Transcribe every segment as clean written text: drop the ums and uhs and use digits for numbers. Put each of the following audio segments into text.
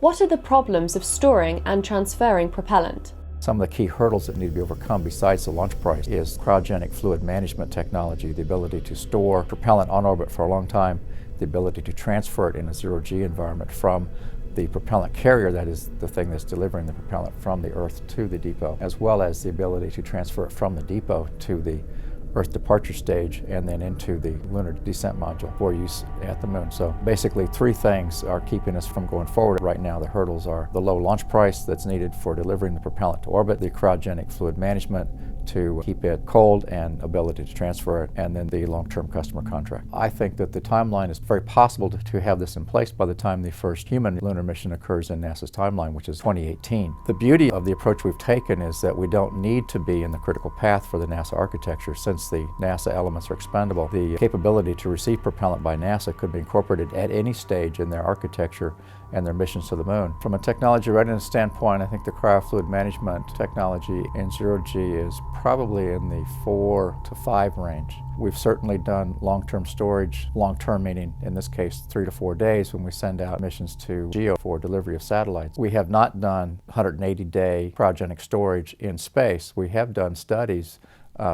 What are the problems of storing and transferring propellant? Some of the key hurdles that need to be overcome besides the launch price is cryogenic fluid management technology, the ability to store propellant on orbit for a long time, the ability to transfer it in a zero-G environment from the propellant carrier, that is the thing that's delivering the propellant from the Earth to the depot, as well as the ability to transfer it from the depot to the Earth departure stage and then into the lunar descent module for use at the moon. So basically 3 things are keeping us from going forward right now. The hurdles are the low launch price that's needed for delivering the propellant to orbit, the cryogenic fluid management to keep it cold and ability to transfer it, and then the long-term customer contract. I think that the timeline is very possible to have this in place by the time the first human lunar mission occurs in NASA's timeline, which is 2018. The beauty of the approach we've taken is that we don't need to be in the critical path for the NASA architecture. Since the NASA elements are expendable, the capability to receive propellant by NASA could be incorporated at any stage in their architecture and their missions to the moon. From a technology readiness standpoint, I think the cryofluid management technology in zero-G is probably in the 4 to 5 range. We've certainly done long-term storage, long-term meaning in this case 3 to 4 days when we send out missions to GEO for delivery of satellites. We have not done 180-day cryogenic storage in space. We have done studies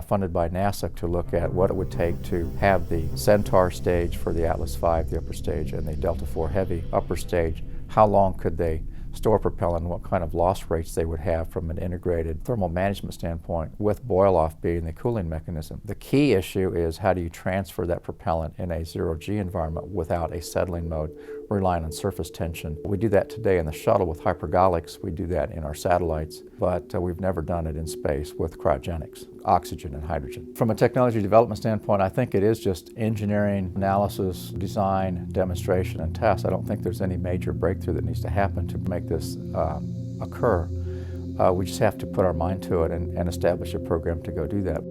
funded by NASA to look at what it would take to have the Centaur stage for the Atlas V, the upper stage, and the Delta IV Heavy upper stage. How long could they store propellant and what kind of loss rates they would have from an integrated thermal management standpoint, with boil-off being the cooling mechanism. The key issue is how do you transfer that propellant in a zero-G environment without a settling mode, relying on surface tension. We do that today in the shuttle with hypergolics. We do that in our satellites, but we've never done it in space with cryogenics, oxygen and hydrogen. From a technology development standpoint, I think it is just engineering, analysis, design, demonstration, and test. I don't think there's any major breakthrough that needs to happen to make this occur. We just have to put our mind to it and establish a program to go do that.